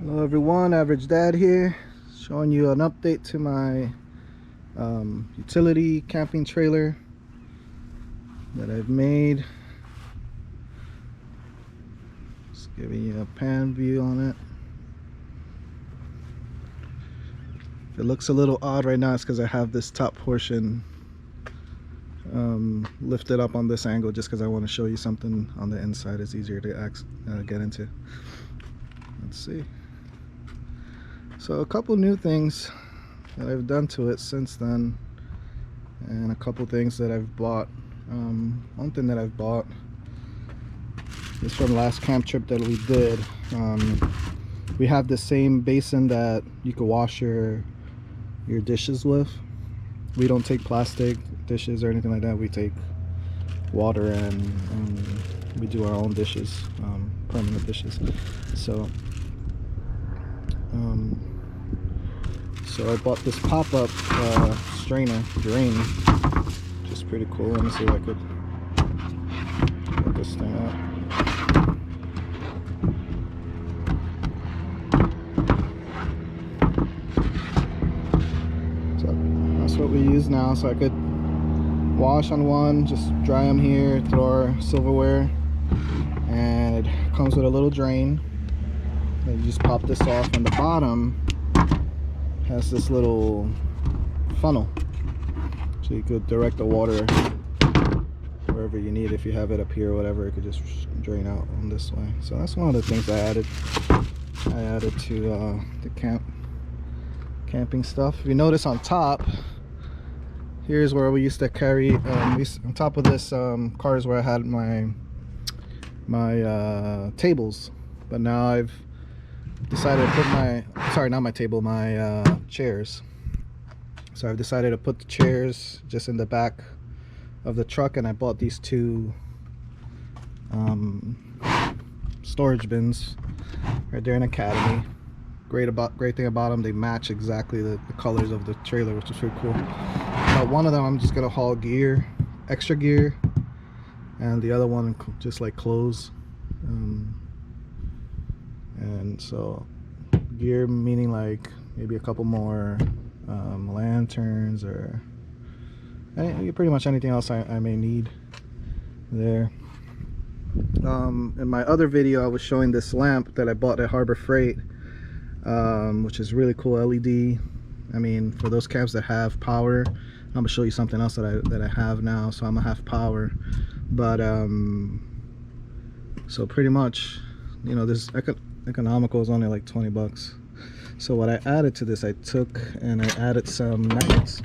Hello everyone, Average Dad here, showing you an update to my utility camping trailer that I've made. Just giving you a pan view on it. If it looks a little odd right now, it's because I have this top portion lifted up on this angle just because I want to show you something on the inside. It's easier to get into. Let's see. So a couple new things that I've done to it since then, and a couple things that I've bought. One thing that I've bought is from last camp trip that we did. We have the same basin that you could wash your dishes with. We don't take plastic dishes or anything like that. We take water and we do our own dishes, permanent dishes. So I bought this pop-up drain, which is pretty cool. Let me see if I could get this thing out. So that's what we use now. So I could wash on one, just dry them here, throw our silverware, and it comes with a little drain. And you just pop this off, and the bottom has this little funnel, so you could direct the water wherever you need. If you have it up here or whatever, it could just drain out on this way. So that's one of the things I added to the camping stuff. If you notice on top, here's where we used to carry on top of this car is where I had my tables, but now I've decided to put my chairs. So I've decided to put the chairs just in the back of the truck, and I bought these two storage bins right there in Academy. Great thing about them, they match exactly the colors of the trailer, which is pretty cool. But one of them I'm just gonna haul gear, extra gear, and the other one just like clothes. And so gear meaning like maybe a couple more lanterns or pretty much anything else I may need there. In my other video I was showing this lamp that I bought at Harbor Freight, which is really cool LED. I mean, for those camps that have power, I'm gonna show you something else that I have now, so I'm gonna have power. But so pretty much, you know, this economical is only like 20 bucks. So what I added to this, I took and I added some magnets.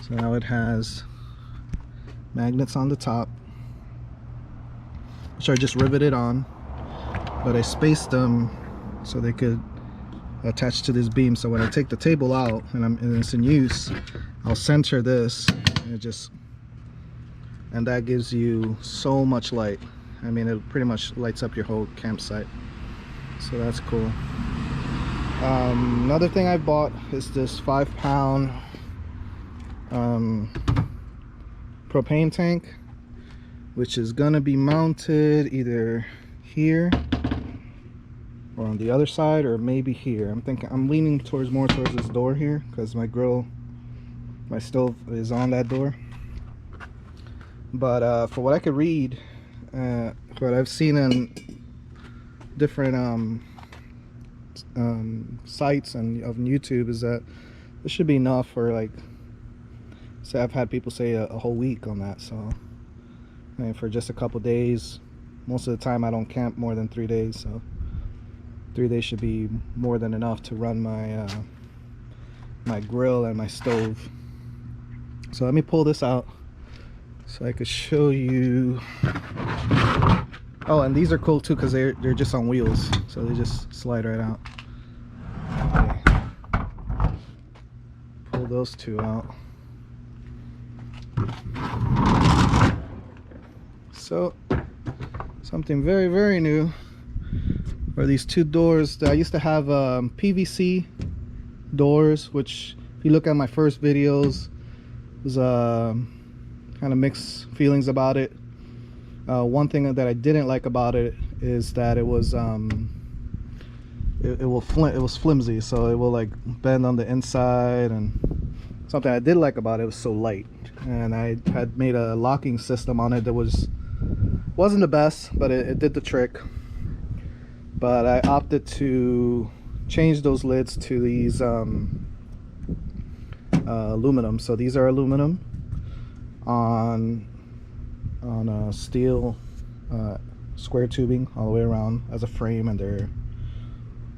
So now it has magnets on the top, which are just riveted on, but I spaced them so they could attach to this beam. So when I take the table out and it's in use, I'll center this and that gives you so much light. I mean, it pretty much lights up your whole campsite. So that's cool. Another thing I bought is this 5-pound propane tank, which is gonna be mounted either here or on the other side, or maybe here. I'm leaning more towards this door here because my stove is on that door. But for what I could read, what I've seen in different sites and of YouTube, is that this should be enough for, like, say I've had people say a whole week on that. So I mean, for just a couple days, most of the time I don't camp more than 3 days, so 3 days should be more than enough to run my my grill and my stove. So let me pull this out so I could show you. Oh, and these are cool too because they're just on wheels, so they just slide right out. Okay. Pull those two out. So something very, very new are these two doors. I used to have PVC doors, which if you look at my first videos, was kind of mixed feelings about it. One thing that I didn't like about it is that it was it was flimsy, so it will like bend on the inside. And something I did like about it was so light, and I had made a locking system on it that wasn't the best, but it did the trick. But I opted to change those lids to these aluminum. So these are aluminum on a steel square tubing all the way around as a frame, and they're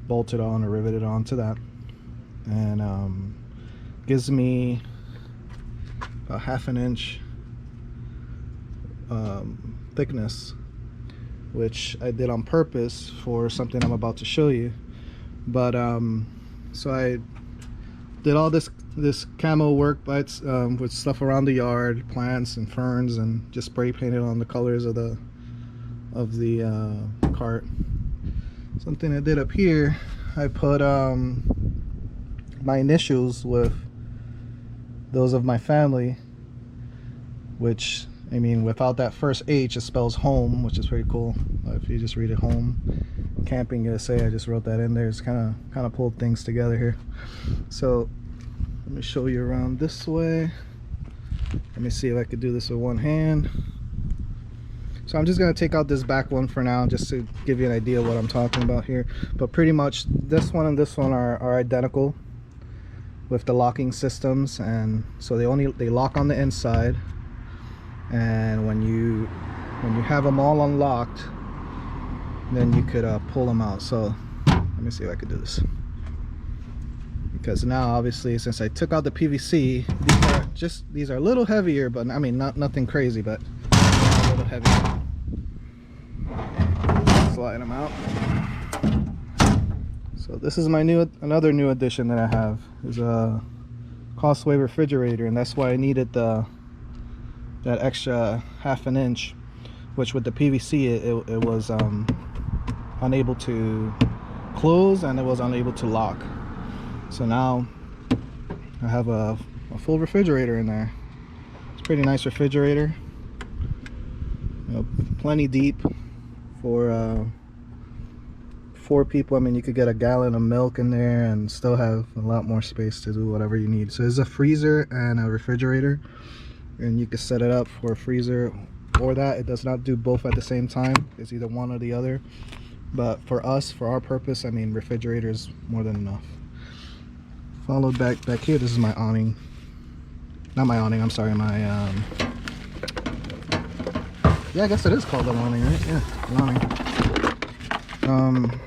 bolted on or riveted onto that, and gives me a 1/2 inch thickness, which I did on purpose for something I'm about to show you. But so I did all this camo work with stuff around the yard, plants and ferns, and just spray painted on the colors of the cart. Something I did up here, I put my initials with those of my family, which, I mean, without that first H, it spells home, which is pretty cool. If you just read it, home camping USA, I just wrote that in there. It's kind of pulled things together here. So let me show you around this way. Let me see if I could do this with one hand. So I'm just going to take out this back one for now, just to give you an idea of what I'm talking about here. But pretty much this one and this one are identical with the locking systems, and so they lock on the inside, and when you have them all unlocked, then you could pull them out. So let me see if I could do this, because now obviously since I took out the PVC, these are a little heavier, but I mean nothing crazy, but a little heavier. Slide them out. So this is my another new addition that I have, is a Causeway refrigerator, and that's why I needed that extra 1/2 inch, which with the PVC it was unable to close, and it was unable to lock. So now I have a full refrigerator in there. It's a pretty nice refrigerator, you know, plenty deep for 4 people. I mean, you could get a gallon of milk in there and still have a lot more space to do whatever you need. So it's a freezer and a refrigerator, and you can set it up for a freezer or that. It does not do both at the same time. It's either one or the other, but for us, for our purpose, I mean, refrigerator is more than enough. Followed back here, this is my awning. Not my awning, I'm sorry, my yeah, I guess it is called an awning, right? Yeah, an awning.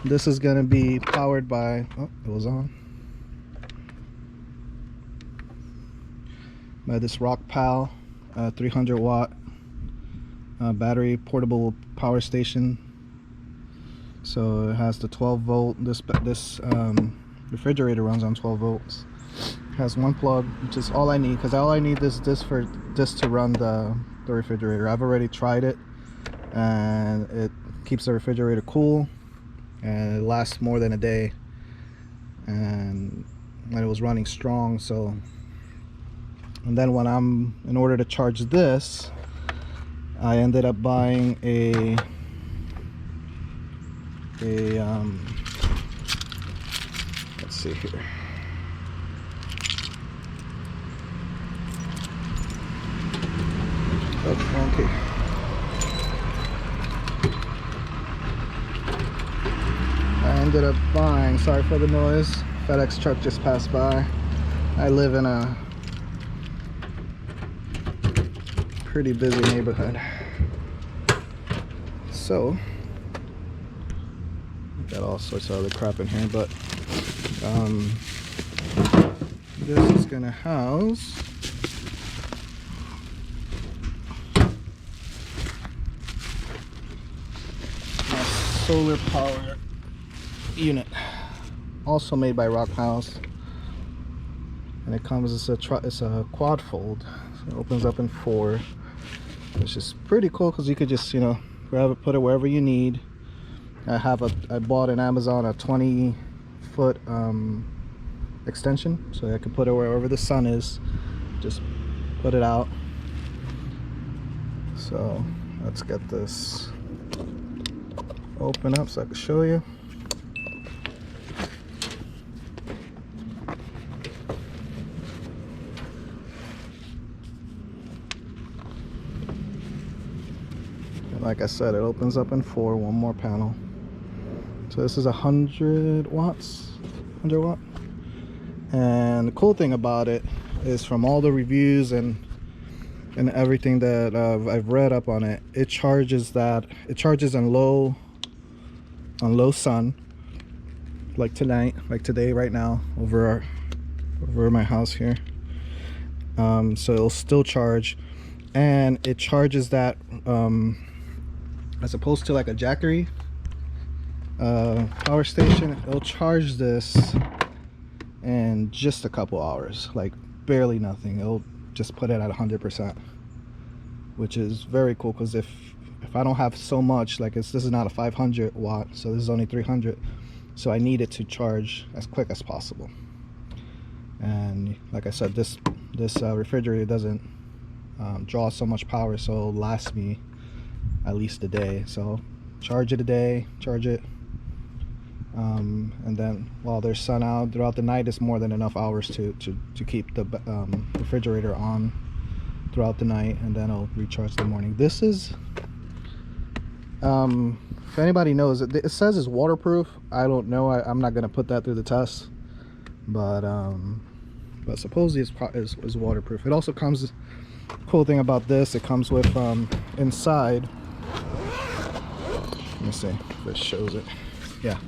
This is gonna be powered by, oh, it was on, by this Propane 300 watt battery portable power station. So it has the 12 volt. This refrigerator runs on 12 volts. It has one plug, which is all I need, because all I need is this to run the refrigerator. I've already tried it, and it keeps the refrigerator cool, and it lasts more than a day, and it was running strong. So, and then in order to charge this, I ended up buying a let's see here. Oh, okay. I ended up buying, sorry for the noise, FedEx truck just passed by. I live in a pretty busy neighborhood, so got all sorts of other crap in here, but this is gonna house my solar power unit, also made by Rock House, and it comes as it's a quad fold, so it opens up in 4, which is pretty cool, because you could just, you know, put it wherever you need. I bought in Amazon a 20-foot extension, so I can put it wherever the sun is, just put it out. So let's get this open up so I can show you. like I said, it opens up in 4, one more panel. So this is 100 watts, 100 watt. And the cool thing about it is, from all the reviews and everything that I've read up on it, it charges on low sun, like tonight, like today, right now, over my house here. So it'll still charge, and it charges that as opposed to like a Jackery power station. It'll charge this in just a couple hours, like barely nothing. It'll just put it at 100%, which is very cool, because if I don't have so much, like this is not a 500 watt, so this is only 300, so I need it to charge as quick as possible. And like I said, this refrigerator doesn't draw so much power, so it'll last me at least a day. So charge it a day, charge it, and then while there's sun out throughout the night, it's more than enough hours to keep the refrigerator on throughout the night, and then I'll recharge in the morning. This is if anybody knows, it says it's waterproof. I don't know, I'm not gonna put that through the test, but supposedly it's waterproof. It also comes, cool thing about this, it comes with inside, let me see if it shows it. Yeah,